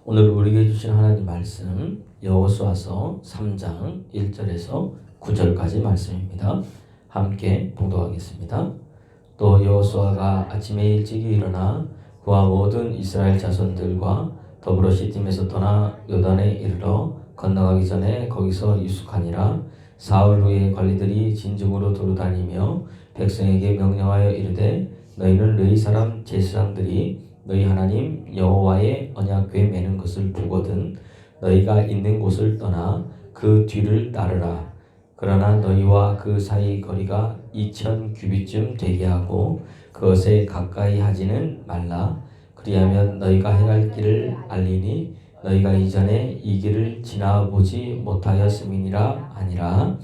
오늘 우리에게 주신 하나님 말씀 여호수아서 3장 1절에서 9절까지 말씀입니다. 함께 봉독하겠습니다. 또 여호수아가 아침에 일찍이 일어나 그와 모든 이스라엘 자손들과 더불어 시팀에서 떠나 요단에 이르러 건너가기 전에 거기서 유숙하니라. 사흘 후에 관리들이 진중으로 두루다니며 백성에게 명령하여 이르되 너희는 레위 사람 제사장들이 너희 하나님 여호와의 언약궤 매는 것을 보거든 너희가 있는 곳을 떠나 그 뒤를 따르라. 그러나 너희와 그 사이 거리가 2000 규빗쯤 되게 하고 그것에 가까이 하지는 말라. 그리하면 너희가 행할 길을 알리니 너희가 이전에 이 길을 지나보지 못하였음이니라 하니라.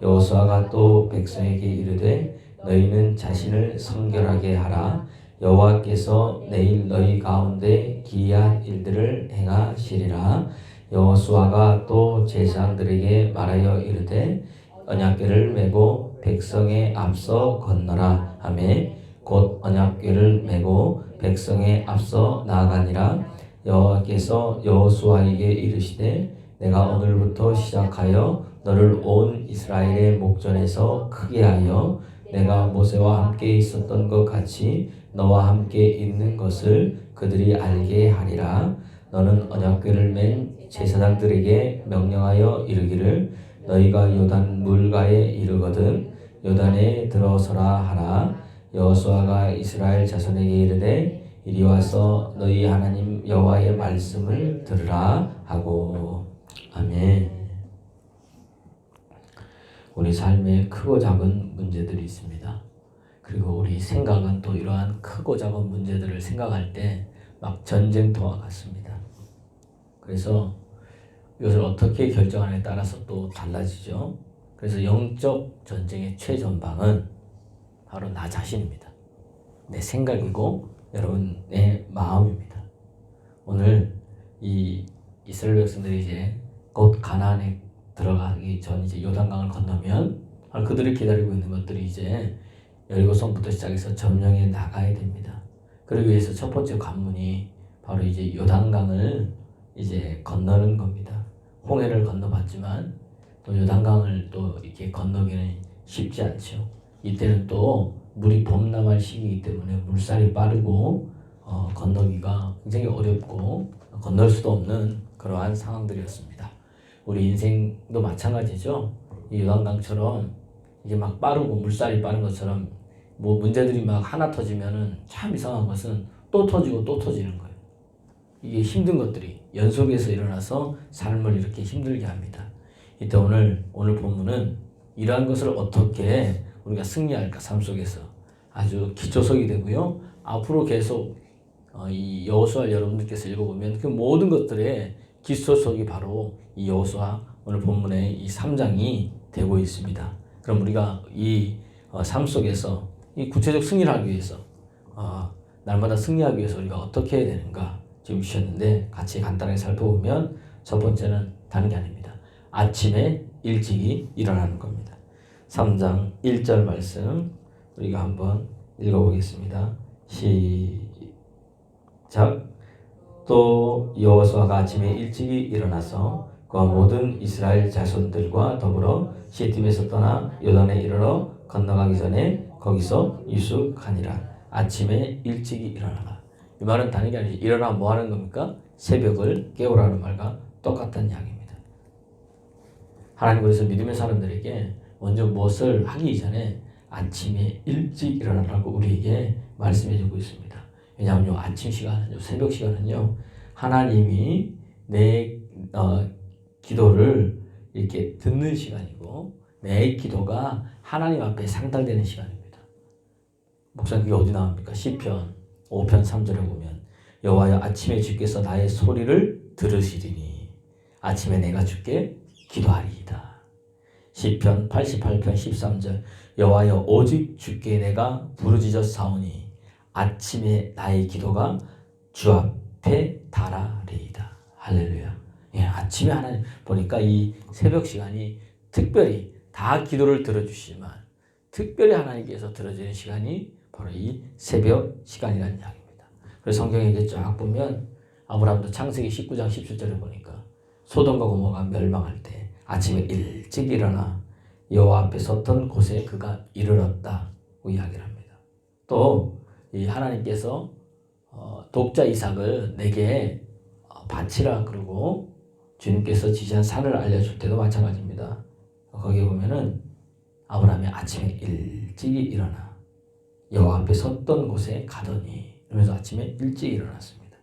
여호수아가 또 백성에게 이르되 너희는 자신을 성결하게 하라. 여호와께서 내일 너희 가운데 기이한 일들을 행하시리라. 여호수아가 또 제사장들에게 말하여 이르되 언약궤를 메고 백성의 앞서 건너라 하매 곧 언약궤를 메고 백성의 앞서 나아가니라. 여호와께서 여호수아에게 이르시되 내가 오늘부터 시작하여 너를 온 이스라엘의 목전에서 크게 하여 내가 모세와 함께 있었던 것 같이 너와 함께 있는 것을 그들이 알게 하리라. 너는 언약궤를 맨 제사장들에게 명령하여 이르기를 너희가 요단 물가에 이르거든 요단에 들어서라 하라. 여호수아가 이스라엘 자손에게 이르되 이리 와서 너희 하나님 여호와의 말씀을 들으라 하고. 아멘. 우리 삶에 크고 작은 문제들이 있습니다. 그리고 우리 생각은 또 이러한 크고 작은 문제들을 생각할 때 막 전쟁터와 같습니다. 그래서 이것을 어떻게 결정하느냐에 따라서 또 달라지죠. 그래서 영적 전쟁의 최전방은 바로 나 자신입니다. 내 생각이고 여러분의 마음입니다. 오늘 이 이스라엘 백성들이 이제 곧 가나안에 들어가기 전 이제 요단강을 건너면 그들이 기다리고 있는 것들이 이제 여리고성부터 시작해서 점령해 나가야 됩니다. 그러기 위해서 첫 번째 관문이 바로 이제 요단강을 이제 건너는 겁니다. 홍해를 건너봤지만 또 요단강을 또 이렇게 건너기는 쉽지 않죠. 이때는 또 물이 범람할 시기이기 때문에 물살이 빠르고 건너기가 굉장히 어렵고 건널 수도 없는 그러한 상황들이었습니다. 우리 인생도 마찬가지죠. 이 요단강처럼 이게 막 빠르고 물살이 빠른 것처럼 뭐 문제들이 막 하나 터지면은 참 이상한 것은 또 터지고 또 터지는 거예요. 이게 힘든 것들이 연속해서 일어나서 삶을 이렇게 힘들게 합니다. 이때 오늘 본문은 이러한 것을 어떻게 우리가 승리할까 삶 속에서 아주 기초석이 되고요. 앞으로 계속 이 여호수아 여러분들께서 읽어보면 그 모든 것들의 기초석이 바로 이 여호수아 오늘 본문의 이 3장이 되고 있습니다. 그럼 우리가 이 삶 속에서 이 구체적 승리를 하기 위해서 날마다 승리하기 위해서 우리가 어떻게 해야 되는가 지금 주셨는데 같이 간단하게 살펴보면 첫 번째는 다른 게 아닙니다. 아침에 일찍이 일어나는 겁니다. 3장 1절 말씀 우리가 한번 읽어보겠습니다. 시작. 또 여호수아가 아침에 일찍이 일어나서 그와 모든 이스라엘 자손들과 더불어 시팀에서 떠나 요단에 이르러 건너가기 전에 거기서 유숙하니라. 아침에 일찍이 일어나라. 이 말은 다른 게 아니지. 일어나 뭐 하는 겁니까? 새벽을 깨우라는 말과 똑같은 이야기입니다. 하나님 그래서 믿음의 사람들에게 먼저 무엇을 하기 이전에 아침에 일찍 일어나라고 우리에게 말씀해 주고 있습니다. 왜냐하면 요 아침 시간은, 요 새벽 시간은요, 하나님이 내 기도를 이렇게 듣는 시간이고 내 기도가 하나님 앞에 상달되는 시간입니다. 목사님 그게 어디 나옵니까? 시편 5편 3절에 보면 여호와여 아침에 주께서 나의 소리를 들으시리니 아침에 내가 주께 기도하리이다. 시편 88편 13절 여호와여 오직 주께 내가 부르짖어 사오니 아침에 나의 기도가 주 앞에 달하리이다. 할렐루야. 예, 아침에 하나님 보니까 이 새벽 시간이 특별히 다 기도를 들어주시지만 특별히 하나님께서 들어주는 시간이 바로 이 새벽 시간이라는 이야기입니다. 그래서 성경에 쫙 보면 아브라함도 창세기 19장 17절에 보니까 소돔과 고모가 멸망할 때 아침에 일찍 일어나 여호와 앞에 섰던 곳에 그가 이르렀다고 이야기를 합니다. 또 이 하나님께서 독자 이삭을 내게 바치라 그러고 주님께서 지시한 산을 알려줄 때도 마찬가지입니다. 거기에 보면은 아브라함이 아침에 일찍 일어나 여호와 앞에 섰던 곳에 가더니 이러면서 아침에 일찍 일어났습니다.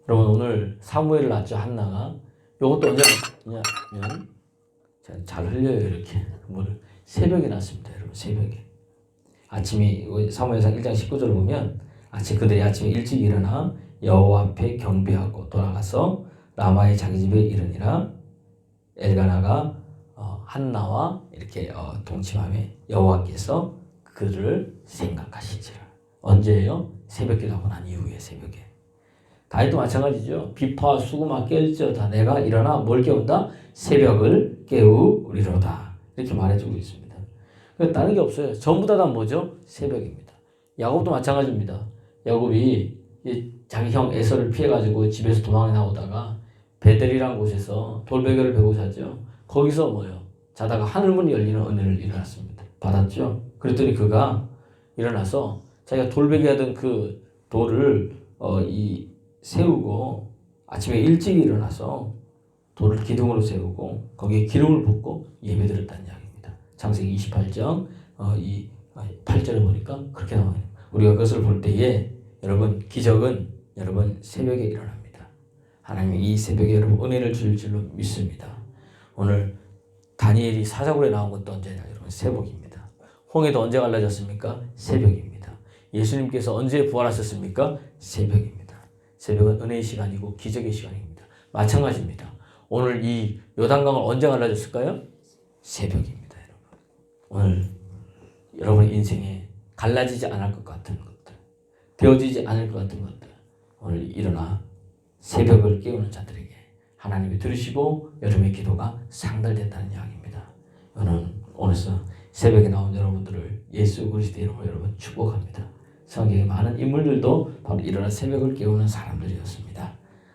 여러분 오늘 사무엘을 낳죠. 한나가 이것도 언제 낳냐면 잘 흘려요 이렇게 새벽에 낳습니다. 여러분 새벽에 아침이 사무엘상 1장 19절을 보면 그들이 아침에 일찍 일어나 여호와 앞에 경배하고 돌아가서 라마의 자기 집에 이르니라. 엘가나가 한나와 이렇게 동침하며 여호와께서 그를 생각하시지라. 언제예요? 새벽 기도하고 난 이후에 새벽에. 다윗도 마찬가지죠. 비파와 수구마 깰지어다 내가 일어나 뭘 깨운다? 새벽을 깨우리로다. 이렇게 말해주고 있습니다. 다른 게 없어요. 전부 다 뭐죠? 새벽입니다. 야곱도 마찬가지입니다. 야곱이 자기 형 에서를 피해가지고 집에서 도망해 나오다가 베델이라는 곳에서 돌베개를 베고 자죠. 거기서 자다가 하늘문이 열리는 은혜를 일어났습니다. 받았죠. 그랬더니 그가 일어나서 자기가 돌베개 하던 그 돌을 세우고 아침에 일찍 일어나서 돌을 기둥으로 세우고 거기에 기름을 붓고 예배드렸다는 이야기입니다. 창세기 28장 8절에 보니까 그렇게 나와요. 우리가 그것을 볼 때에 여러분 기적은 여러분 새벽에 일어납니다. 하나님이 이 새벽에 여러분 은혜를 줄 줄로 믿습니다. 오늘 다니엘이 사자굴에 나온 것도 언제냐 여러분 새벽입니다. 홍해도 언제 갈라졌습니까? 새벽입니다. 예수님께서 언제 부활하셨습니까? 새벽입니다. 새벽은 은혜의 시간이고 기적의 시간입니다. 마찬가지입니다. 오늘 이 요단강을 언제 갈라졌을까요? 새벽입니다. 여러분 오늘 여러분의 인생에 갈라지지 않을 것 같은 것들, 되어지지 않을 것 같은 것들 오늘 일어나 새벽을 깨우는 자들에게 하나님이 들으시고 여러분의 기도가 상달된다는 이야기입니다. 저는 오늘서 새벽에 나온 여러분들을 예수 그리스도의 이름으로 여러분 축복합니다. 성경의 많은 인물들도 바로 일어나 새벽을 깨우는 사람들이었습니다.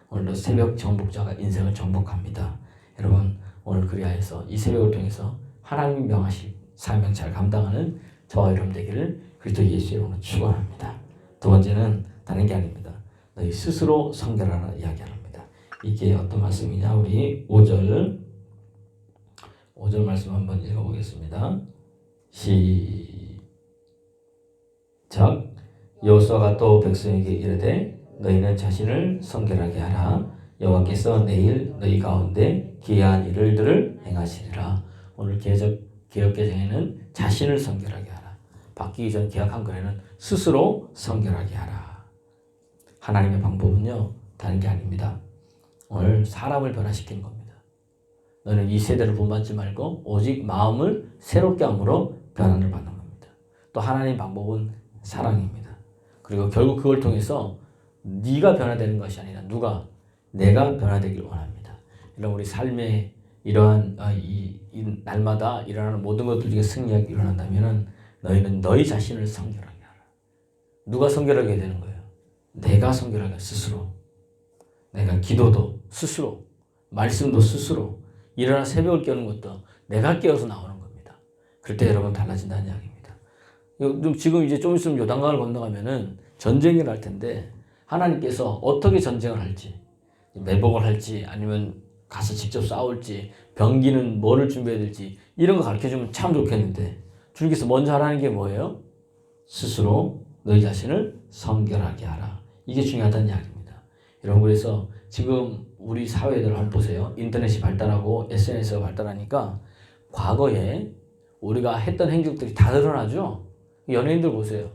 오늘도 새벽 정복자가 인생을 정복합니다. 여러분 오늘 그리하여서 이 새벽을 통해서 하나님이 명하신 사명 잘 감당하는 저와 여러분 되기를 그리스도 예수의 이름으로 축원합니다. 두 번째는 다른 게 아닙니다. 너희 스스로 성결하라 이야기합니다. 이게 어떤 말씀이냐? 우리 5절 말씀 한번 읽어보겠습니다. 시작. 여호수아가 또 백성에게 이르되 너희는 자신을 성결하게 하라. 여호와께서 내일 너희 가운데 기이한 일들을 행하시리라. 오늘 개역개정에는 자신을 성결하게 하라. 바뀌기 전 개역 한글에는 스스로 성결하게 하라. 하나님의 방법은요 다른 게 아닙니다. 오늘 사람을 변화시키는 겁니다. 너는 이 세대를 본받지 말고 오직 마음을 새롭게 함으로 변화를 받는 겁니다. 또 하나님의 방법은 사랑입니다. 그리고 결국 그걸 통해서 네가 변화되는 것이 아니라 내가 변화되길 원합니다. 이런 우리 삶의 이러한 이 날마다 일어나는 모든 것들 중에 승리하게 일어난다면은 너희는 너희 자신을 성결하게 하라. 누가 성결하게 되는 거예요? 내가 성결하게 스스로. 내가 기도도 스스로, 말씀도 스스로, 일어나 새벽을 깨우는 것도 내가 깨어서 나오는 겁니다. 그럴 때 여러분 달라진다는 이야기입니다. 지금 이제 좀 있으면 요단강을 건너가면은 전쟁이 날 텐데 하나님께서 어떻게 전쟁을 할지, 매복을 할지 아니면 가서 직접 싸울지, 병기는 뭐를 준비해야 될지 이런 거 가르쳐주면 참 좋겠는데 주님께서 먼저 하라는 게 뭐예요? 스스로 너희 자신을 성결하게 하라. 이게 중요하다는 이야기입니다. 여러분 그래서 지금 우리 사회들 한번 보세요. 인터넷이 발달하고 SNS가 발달하니까 과거에 우리가 했던 행적들이 다 드러나죠. 연예인들 보세요.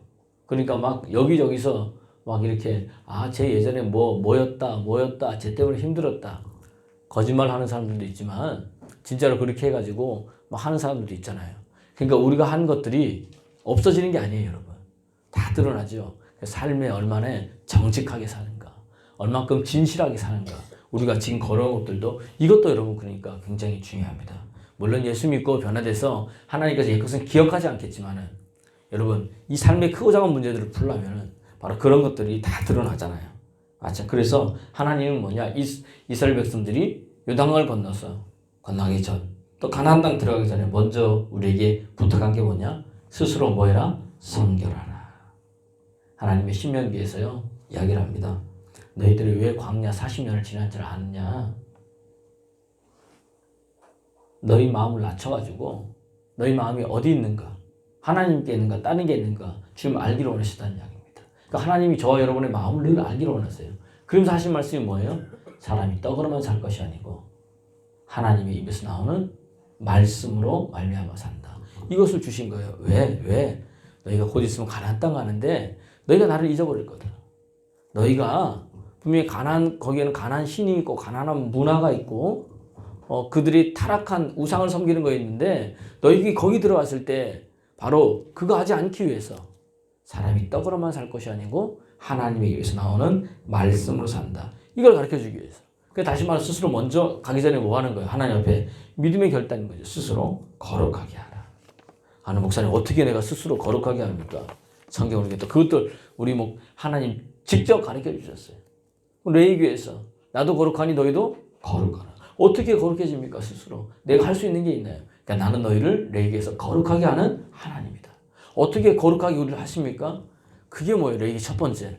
그러니까 막 여기저기서 막 이렇게 쟤 예전에 뭐였다 쟤 때문에 힘들었다 거짓말 하는 사람들도 있지만 진짜로 그렇게 해가지고 막 하는 사람들도 있잖아요. 그러니까 우리가 한 것들이 없어지는 게 아니에요. 여러분 다 드러나죠. 삶에 얼마나 정직하게 사는가, 얼만큼 진실하게 사는가, 우리가 지금 걸어온 것들도 이것도 여러분 그러니까 굉장히 중요합니다. 물론 예수 믿고 변화돼서 하나님께서 그것은 기억하지 않겠지만은 여러분 이 삶의 크고 작은 문제들을 풀려면은 바로 그런 것들이 다 드러나잖아요. 맞죠? 그래서 하나님은 뭐냐? 이스라엘 백성들이 요단강을 건너기 전, 또 가나안 땅 들어가기 전에 먼저 우리에게 부탁한 게 뭐냐? 스스로 뭐 해라? 성결하라. 하나님의 신명기에서요 이야기를 합니다. 너희들이 왜 광야 40년을 지난 줄 아느냐? 너희 마음을 낮춰가지고 너희 마음이 어디 있는가? 하나님께 있는가? 다른 게 있는가? 지금 알기로 원하시다는 이야기입니다. 그러니까 하나님이 저와 여러분의 마음을 늘 알기로 원하세요. 그러면서 하신 말씀이 뭐예요? 사람이 떡으로만 살 것이 아니고 하나님의 입에서 나오는 말씀으로 말미암아 산다. 이것을 주신 거예요. 왜? 너희가 곧 있으면 가나안 땅 가는데 너희가 나를 잊어버릴 거다. 너희가 분명히 거기에는 가나안 신이 있고 가나안 문화가 있고 그들이 타락한 우상을 섬기는 거 있는데 너희가 거기 들어왔을 때 바로 그거 하지 않기 위해서 사람이 떡으로만 살 것이 아니고 하나님의 입에서 나오는 말씀으로 산다. 이걸 가르쳐주기 위해서. 다시 말해 스스로 먼저 가기 전에 뭐 하는 거예요? 하나님 앞에 믿음의 결단인 거죠. 스스로 거룩하게 하라. 아는 목사님 어떻게 내가 스스로 거룩하게 합니까? 성경을 또 그것도 우리 하나님 직접 가르쳐 주셨어요. 레위기에서 나도 거룩하니 너희도 거룩하라. 어떻게 거룩해집니까? 스스로. 내가 할 수 있는 게 있나요? 그러니까 나는 너희를 레위기에서 거룩하게 하는 하나님이다. 어떻게 거룩하게 우리를 하십니까? 그게 뭐예요? 레위기 첫 번째.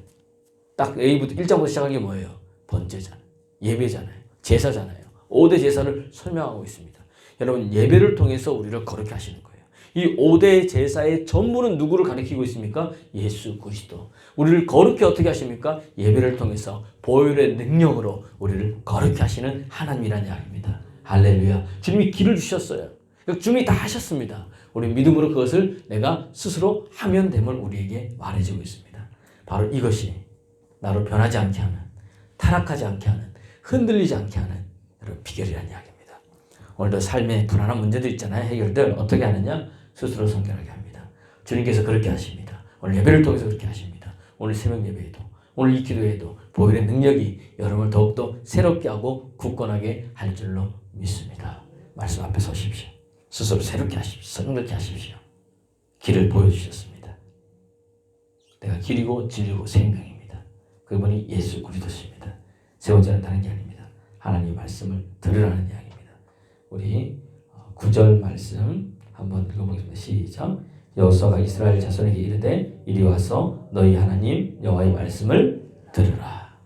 딱 레위기부터 1장부터 시작한 게 뭐예요? 번제잖아요. 예배잖아요. 제사잖아요. 5대 제사를 설명하고 있습니다. 여러분 예배를 통해서 우리를 거룩히 하시는 거예요. 이 5대 제사의 전부는 누구를 가리키고 있습니까? 예수 그리스도. 우리를 거룩히 어떻게 하십니까? 예배를 통해서 보혈의 능력으로 우리를 거룩히 하시는 하나님이라는 이야기입니다. 할렐루야. 주님이 길을 주셨어요. 주님이 다 하셨습니다. 우리 믿음으로 그것을 내가 스스로 하면 됨을 우리에게 말해주고 있습니다. 바로 이것이 나를 변하지 않게 하는, 타락하지 않게 하는, 흔들리지 않게 하는 여러분 비결이라는 이야기입니다. 오늘도 삶에 불안한 문제도 있잖아요. 해결들 어떻게 하느냐? 스스로 성결하게 합니다. 주님께서 그렇게 하십니다. 오늘 예배를 통해서 그렇게 하십니다. 오늘 새벽 예배에도 오늘 이 기도에도 보혈의 능력이 여러분을 더욱더 새롭게 하고 굳건하게 할 줄로 믿습니다. 말씀 앞에 서십시오. 스스로 새롭게 하십시오. 성결케 하십시오. 길을 보여주셨습니다. 내가 길이고 진리고 생명입니다. 그분이 예수 그리스도십니다. 세 번째는 다른 게 아닙니다. 하나님의 말씀을 들으라는 이야기입니다. 우리 9절 말씀 한번 읽어보겠습니다. 시작. 여호수아가 이스라엘 자손에게 이르되 이리 와서 너희 하나님 여호와의 말씀을 들으라.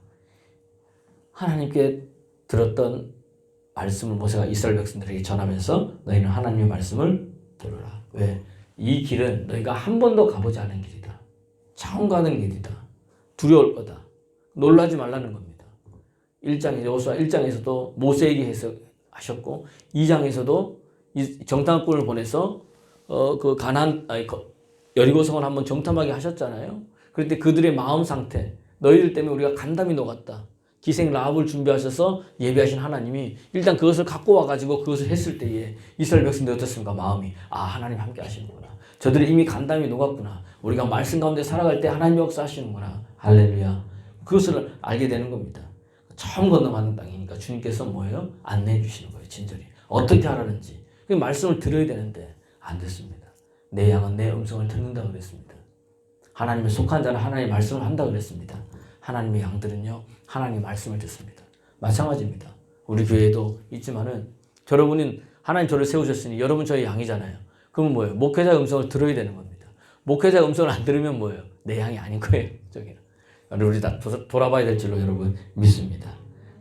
하나님께 들었던 말씀을 모세가 이스라엘 백성들에게 전하면서 너희는 하나님의 말씀을 들으라. 왜? 이 길은 너희가 한 번도 가보지 않은 길이다. 처음 가는 길이다. 두려울 거다. 놀라지 말라는 겁니다. 1장 여호수아 1장에서도 모세에게 해석하셨고 2장에서도 정탐꾼을 보내서 여리고성을 한번 정탐하게 하셨잖아요. 그런데 그들의 마음 상태, 너희들 때문에 우리가 간담이 녹았다. 기생 라합을 준비하셔서 예배하신 하나님이 일단 그것을 갖고 와가지고 그것을 했을 때에 이스라엘 백성들이 어떻습니까? 마음이 하나님 함께 하시는구나. 저들이 이미 간담이 녹았구나. 우리가 말씀 가운데 살아갈 때 하나님 역사하시는구나. 할렐루야. 그것을 알게 되는 겁니다. 처음 건너가는 땅이니까 주님께서 뭐예요? 안내해 주시는 거예요. 친절히. 어떻게 하라는지. 그 말씀을 들어야 되는데 안 됐습니다. 내 양은 내 음성을 듣는다 그랬습니다. 하나님의 속한 자는 하나님의 말씀을 한다 그랬습니다. 하나님의 양들은요 하나님의 말씀을 듣습니다. 마찬가지입니다. 우리 교회에도 있지만은 여러분은 하나님 저를 세우셨으니 여러분 저의 양이잖아요. 그러면 뭐예요? 목회자의 음성을 들어야 되는 겁니다. 목회자의 음성을 안 들으면 뭐예요? 내 양이 아닌 거예요. 저기는. 우리 다 돌아봐야 될 줄로 여러분 믿습니다.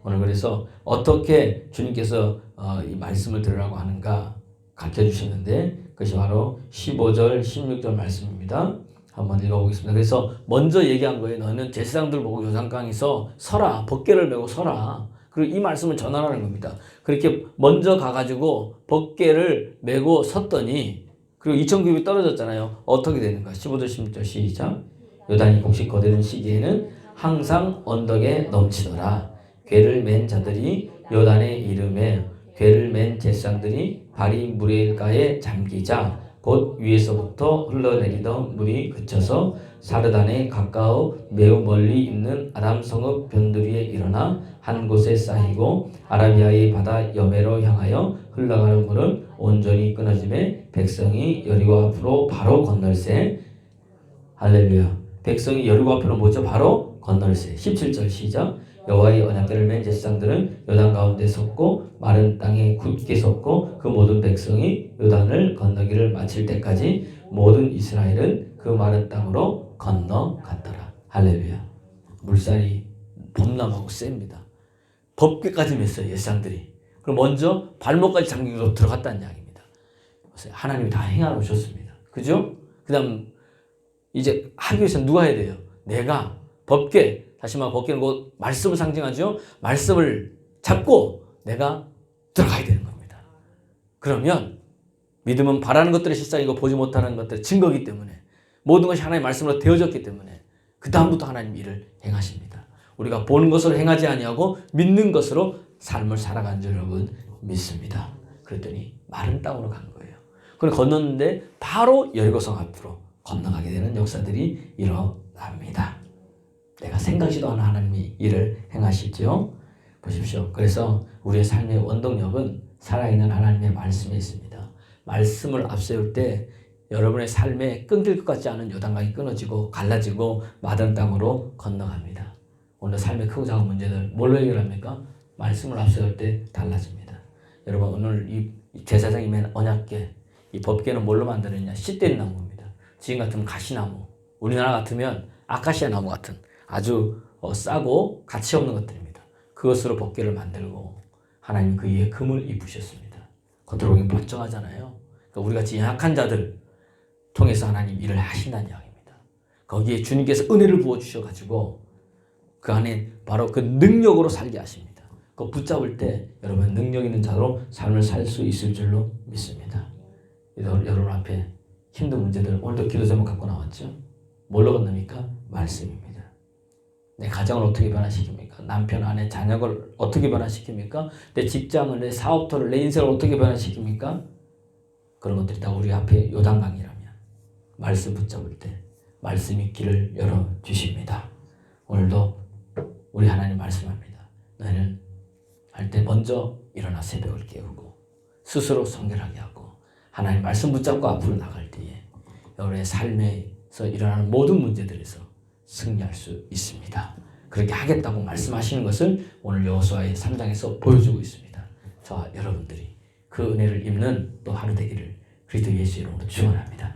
오늘 그래서 어떻게 주님께서 이 말씀을 들으라고 하는가 가르쳐 주셨는데 그것이 바로 15절 16절 말씀입니다. 한번 읽어보겠습니다. 그래서 먼저 얘기한 거예요. 너는 제사장들 보고 요단강에서 서라. 벗개를 메고 서라. 그리고 이 말씀을 전하라는 겁니다. 그렇게 먼저 가가지고 벗개를 메고 섰더니 그리고 2,900이 떨어졌잖아요. 어떻게 되는가? 15절 16절 시작. 요단이 곡식 거두는 시기에는 항상 언덕에 넘치더라. 궤를 맨 자들이 요단에 이르매 궤를 맨 제사장들이 발이 물가에 잠기자 곧 위에서부터 흘러내리던 물이 그쳐서 사르단에 가까워 매우 멀리 있는 아람 성읍 변두리에 일어나 한 곳에 쌓이고 아라비아의 바다 여매로 향하여 흘러가는 물은 온전히 끊어지매 백성이 여리고 앞으로 바로 건널세. 할렐루야. 백성이 여리고 앞으로 뭐죠? 바로 건널세. 17절 시작. 여호와의 언약궤를 맨 제사장들은 요단 가운데 섰고 마른 땅에 굳게 섰고 그 모든 백성이 요단을 건너기를 마칠 때까지 모든 이스라엘은 그 마른 땅으로 건너갔더라. 할렐루야. 물살이 범람하고 셉니다. 법궤까지 맸어요. 예상들이. 그럼 먼저 발목까지 잠기고 들어갔다는 이야기입니다. 하나님이 다 행하셨습니다. 그죠? 그 다음 이제 하기 위해서 누가 해야 돼요? 내가 법궤, 다시 말해 법궤는 곧 말씀을 상징하죠. 말씀을 잡고 내가 들어가야 되는 겁니다. 그러면 믿음은 바라는 것들의 실상이고 보지 못하는 것들의 증거이기 때문에 모든 것이 하나님의 말씀으로 되어졌기 때문에 그 다음부터 하나님 일을 행하십니다. 우리가 보는 것으로 행하지 아니하고 믿는 것으로 삶을 살아간 줄 여러분 믿습니다. 그랬더니 마른 땅으로 간 거예요. 그걸 건넜는데 바로 여리고성 앞으로 건너가게 되는 역사들이 일어납니다. 내가 생각지도 않은 하나님이 일을 행하시죠. 보십시오. 그래서 우리의 삶의 원동력은 살아있는 하나님의 말씀에 있습니다. 말씀을 앞세울 때 여러분의 삶에 끊길 것 같지 않은 요단강이 끊어지고 갈라지고 마른 땅으로 건너갑니다. 오늘 삶의 크고 작은 문제들 뭘로 해결합니까? 말씀을 앞세울 때 달라집니다. 여러분 오늘 이 제사장이 맨 언약궤, 이 법궤는 뭘로 만드느냐? 씨 뗀 나무입니다. 지금 같으면 가시나무, 우리나라 같으면 아카시아 나무 같은 아주 싸고 가치 없는 것들입니다. 그것으로 법궤를 만들고 하나님 그 위에 금을 입으셨습니다. 겉으로 보기엔 멀쩡하잖아요. 그러니까 우리 같이 약한 자들 통해서 하나님 일을 하신다는 이야기입니다. 거기에 주님께서 은혜를 부어주셔가지고 그 안에 바로 그 능력으로 살게 하십니다. 그거 붙잡을 때 여러분 능력 있는 자로 삶을 살 수 있을 줄로 믿습니다. 여러분 앞에 힘든 문제들 오늘도 기도 제목 갖고 나왔죠. 뭘로 건너니까? 말씀입니다. 내 가정을 어떻게 변화시킵니까? 남편, 아내, 자녀를 어떻게 변화시킵니까? 내 직장을, 내 사업터를, 내 인생을 어떻게 변화시킵니까? 그런 것들이 다 우리 앞에 요단강이라면 말씀 붙잡을 때 말씀이 길을 열어주십니다. 오늘도 우리 하나님 말씀합니다. 너희는 할 때 먼저 일어나 새벽을 깨우고 스스로 성결하게 하고 하나님 말씀 붙잡고 앞으로 나갈 때에 여러분의 삶에서 일어나는 모든 문제들에서 승리할 수 있습니다. 그렇게 하겠다고 말씀하시는 것을 오늘 여호수아의 3장에서 보여주고 있습니다. 저와 여러분들이 그 은혜를 입는 또 하루 되기를 그리스도 예수 이름으로 축원합니다.